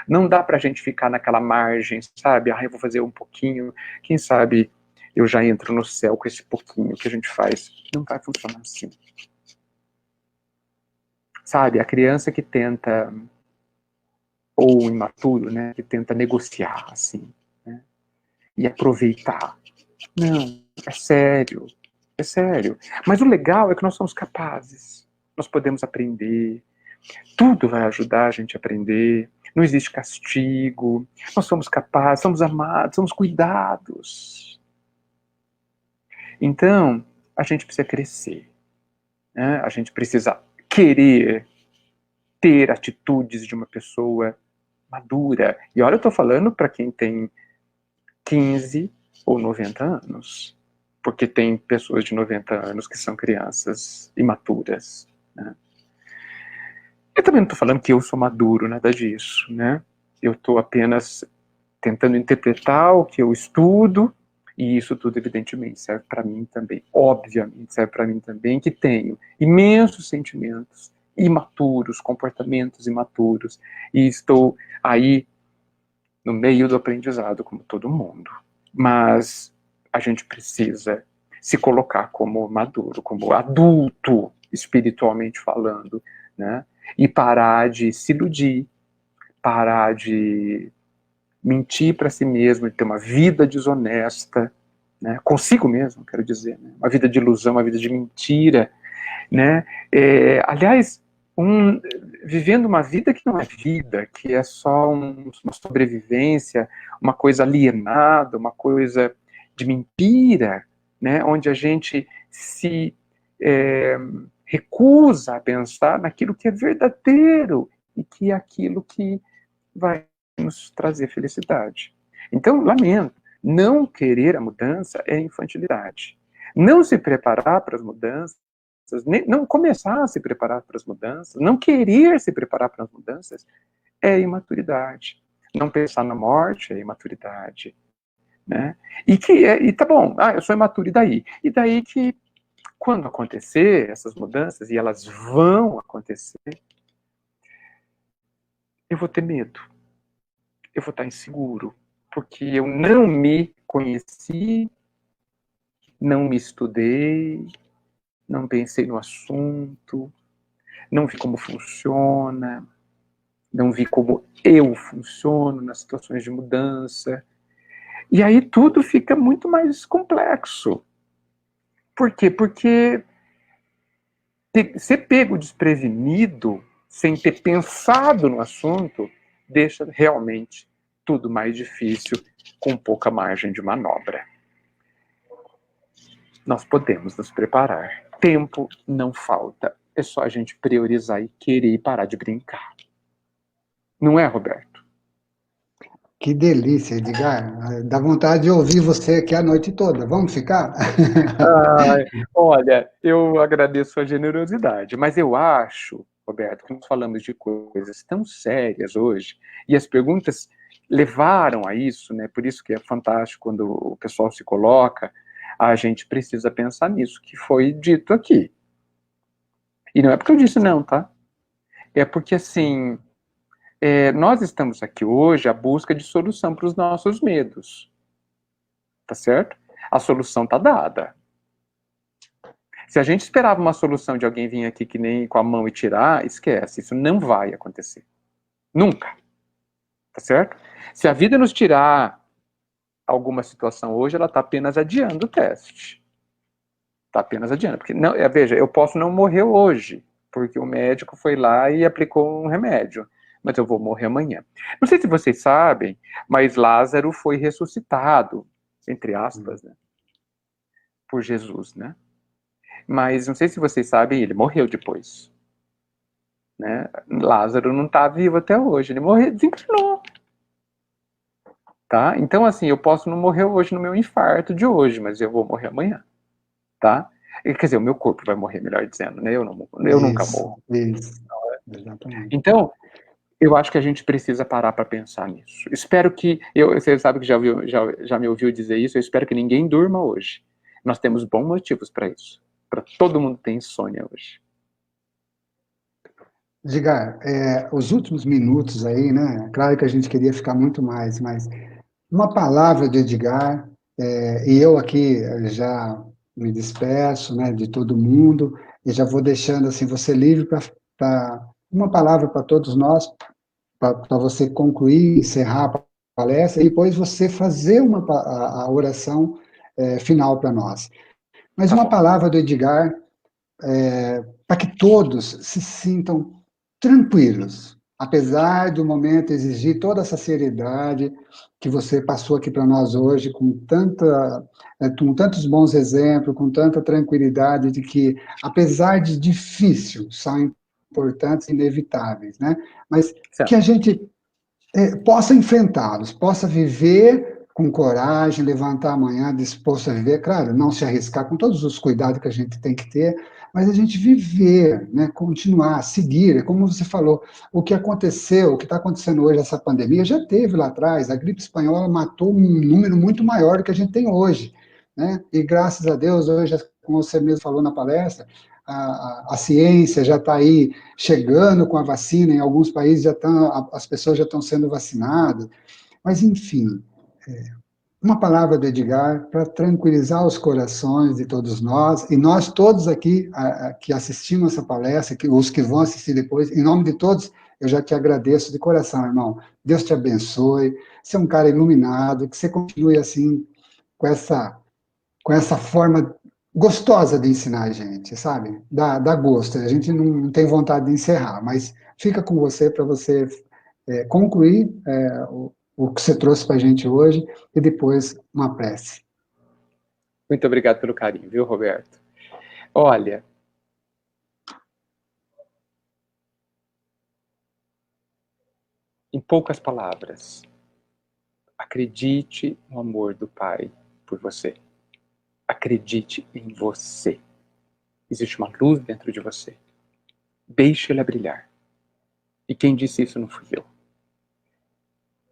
Não dá para a gente ficar naquela margem, sabe? Eu vou fazer um pouquinho, quem sabe eu já entro no céu com esse pouquinho que a gente faz. Não vai funcionar assim. Sabe, a criança que tenta, ou o imaturo, né, que tenta negociar, assim, né, e aproveitar. Não, é sério, é sério. Mas o legal é que nós somos capazes. Nós podemos aprender. Tudo vai ajudar a gente a aprender. Não existe castigo. Nós somos capazes, somos amados, somos cuidados. Então, a gente precisa crescer. Né? A gente precisa querer ter atitudes de uma pessoa madura. E olha, eu estou falando para quem tem 15 ou 90 anos. Porque tem pessoas de 90 anos que são crianças imaturas. Né? Eu também não estou falando que eu sou maduro, nada disso. Né? Eu estou apenas tentando interpretar o que eu estudo, e isso tudo, evidentemente, serve para mim também. Obviamente, serve para mim também, que tenho imensos sentimentos imaturos, comportamentos imaturos, e estou aí no meio do aprendizado, como todo mundo. Mas a gente precisa se colocar como maduro, como adulto, espiritualmente falando, né? E parar de se iludir, parar de mentir para si mesmo, de ter uma vida desonesta, né? Consigo mesmo, quero dizer, né? Uma vida de ilusão, uma vida de mentira, né? Aliás, vivendo uma vida que não é vida, que é só uma sobrevivência, uma coisa alienada, uma coisa de mentira, né? Onde a gente se recusa a pensar naquilo que é verdadeiro e que é aquilo que vai nos trazer felicidade. Então, lamento, não querer a mudança é infantilidade. Não se preparar para as mudanças, não começar a se preparar para as mudanças, não querer se preparar para as mudanças, é imaturidade. Não pensar na morte é imaturidade. Né? E tá bom, eu sou imaturo, e daí? E daí que, quando acontecer essas mudanças, e elas vão acontecer, eu vou ter medo. Eu vou estar inseguro, porque eu não me conheci, não me estudei, não pensei no assunto, não vi como funciona, não vi como eu funciono nas situações de mudança. E aí tudo fica muito mais complexo. Por quê? Porque ser pego desprevenido, sem ter pensado no assunto, deixa realmente tudo mais difícil, com pouca margem de manobra. Nós podemos nos preparar. Tempo não falta. É só a gente priorizar e querer e parar de brincar. Não é, Roberto? Que delícia, Edgar. Dá vontade de ouvir você aqui a noite toda. Vamos ficar? Olha, eu agradeço a generosidade, mas eu acho, Roberto, que nós falamos de coisas tão sérias hoje, e as perguntas levaram a isso, né? Por isso que é fantástico quando o pessoal se coloca, a gente precisa pensar nisso, que foi dito aqui. E não é porque eu disse não, tá? É porque, assim, nós estamos aqui hoje à busca de solução para os nossos medos. Tá certo? A solução tá dada. Se a gente esperava uma solução de alguém vir aqui que nem com a mão e tirar, esquece, isso não vai acontecer. Nunca. Tá certo? Se a vida nos tirar alguma situação hoje, ela está apenas adiando o teste. Está apenas adiando. Porque, não, veja, eu posso não morrer hoje, porque o médico foi lá e aplicou um remédio. Mas eu vou morrer amanhã. Não sei se vocês sabem, mas Lázaro foi ressuscitado, entre aspas, né, por Jesus, né? Mas não sei se vocês sabem, ele morreu depois. Né? Lázaro não está vivo até hoje, ele morreu, desencarnou. Tá? Então, assim, eu posso não morrer hoje no meu infarto de hoje, mas eu vou morrer amanhã. Tá? Quer dizer, o meu corpo vai morrer, melhor dizendo, né? Eu nunca morro. Isso, exatamente. Então, eu acho que a gente precisa parar para pensar nisso. Espero que, você sabe que já me ouviu dizer isso, eu espero que ninguém durma hoje. Nós temos bons motivos para isso. Para todo mundo ter insônia hoje. Edgar, os últimos minutos aí, né? Claro que a gente queria ficar muito mais, mas uma palavra de Edgar, e eu aqui já me despeço, né, de todo mundo, e já vou deixando assim você livre para uma palavra para todos nós, para você concluir, encerrar a palestra, e depois você fazer a oração final para nós. Mas Tá uma bom. palavra do Edgar para que todos se sintam tranquilos, apesar do momento exigir toda essa seriedade que você passou aqui para nós hoje, com tantos bons exemplos, com tanta tranquilidade de que, apesar de difícil, são importantes e inevitáveis, né? Mas Certo. que a gente possa enfrentá-los, possa viver com coragem, levantar amanhã disposto a viver, claro, não se arriscar com todos os cuidados que a gente tem que ter, mas a gente viver, né, continuar, seguir, como você falou, o que aconteceu, o que está acontecendo hoje, essa pandemia, já teve lá atrás, a gripe espanhola matou um número muito maior do que a gente tem hoje, né, e graças a Deus, hoje, como você mesmo falou na palestra, a ciência já está aí chegando com a vacina, em alguns países as pessoas já estão sendo vacinadas, mas enfim, uma palavra do Edgar para tranquilizar os corações de todos nós, e nós todos aqui que assistimos essa palestra, os que vão assistir depois, em nome de todos, eu já te agradeço de coração, irmão. Deus te abençoe, você é um cara iluminado, que você continue assim, com essa forma gostosa de ensinar a gente, sabe? Dá gosto. A gente não tem vontade de encerrar, mas fica com você para você concluir o que você trouxe para a gente hoje e depois uma prece. Muito obrigado pelo carinho, viu, Roberto? Olha, em poucas palavras, acredite no amor do Pai por você. Acredite em você. Existe uma luz dentro de você. Deixe ela brilhar. E quem disse isso não fui eu.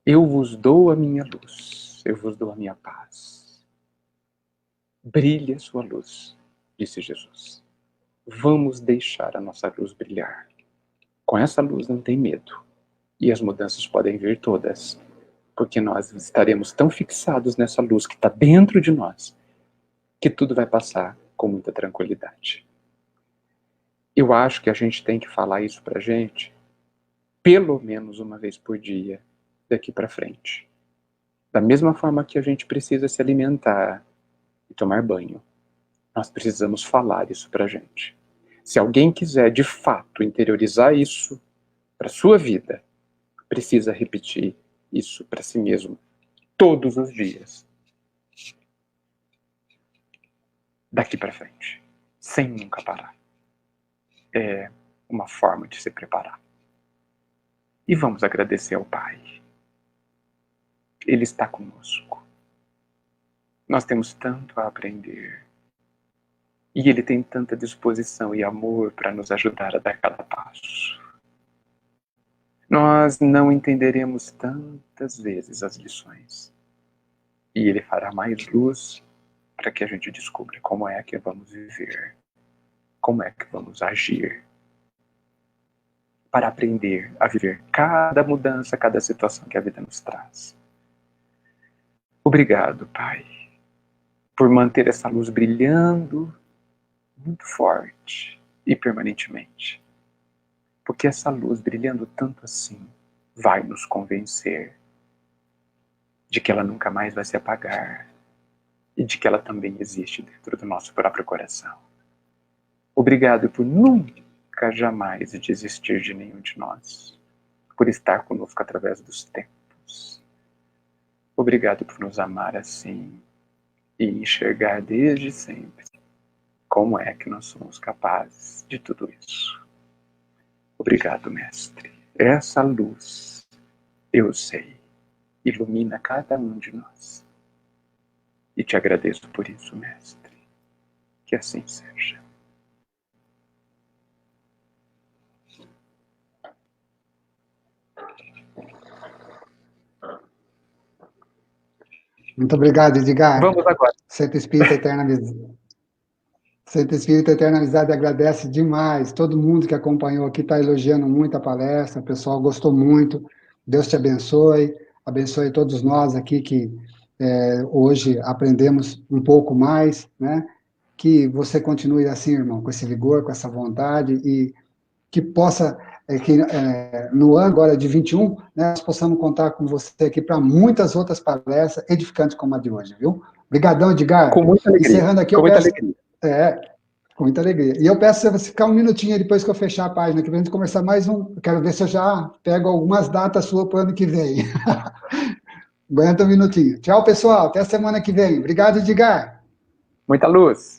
Eu vos dou a minha luz. Eu vos dou a minha paz. Brilhe a sua luz, disse Jesus. Vamos deixar a nossa luz brilhar. Com essa luz não tem medo. E as mudanças podem vir todas. Porque nós estaremos tão fixados nessa luz que está dentro de nós, que tudo vai passar com muita tranquilidade. Eu acho que a gente tem que falar isso pra gente pelo menos uma vez por dia daqui para frente. Da mesma forma que a gente precisa se alimentar e tomar banho, nós precisamos falar isso pra gente. Se alguém quiser de fato interiorizar isso para sua vida, precisa repetir isso para si mesmo todos os dias. Daqui para frente, sem nunca parar. É uma forma de se preparar. E vamos agradecer ao Pai. Ele está conosco. Nós temos tanto a aprender. E Ele tem tanta disposição e amor para nos ajudar a dar cada passo. Nós não entenderemos tantas vezes as lições. E Ele fará mais luz para que a gente descubra como é que vamos viver. Como é que vamos agir. Para aprender a viver cada mudança, cada situação que a vida nos traz. Obrigado, Pai, por manter essa luz brilhando muito forte e permanentemente. Porque essa luz, brilhando tanto assim, vai nos convencer de que ela nunca mais vai se apagar e de que ela também existe dentro do nosso próprio coração. Obrigado por nunca, jamais desistir de nenhum de nós, por estar conosco através dos tempos. Obrigado por nos amar assim e enxergar desde sempre como é que nós somos capazes de tudo isso. Obrigado, Mestre. Essa luz, eu sei, ilumina cada um de nós. E te agradeço por isso, Mestre. Que assim seja. Muito obrigado, Edgar. Vamos agora. Centro Espírita Eterna Amizade. Centro Espírita Eterna Amizade agradece demais. Todo mundo que acompanhou aqui está elogiando muito a palestra. O pessoal gostou muito. Deus te abençoe. Abençoe todos nós aqui que hoje aprendemos um pouco mais, né? Que você continue assim, irmão, com esse vigor, com essa vontade e que possa, no ano agora de 21, né, nós possamos contar com você aqui para muitas outras palestras edificantes como a de hoje, viu? Obrigadão, Edgar. Com muita alegria. Encerrando aqui, com eu muita peço... alegria. Com muita alegria. E eu peço para você ficar um minutinho aí depois que eu fechar a página, que a gente conversar mais um. Eu quero ver se eu já pego algumas datas suas para o ano que vem. Aguenta um minutinho. Tchau, pessoal. Até a semana que vem. Obrigado, Edgar. Muita luz.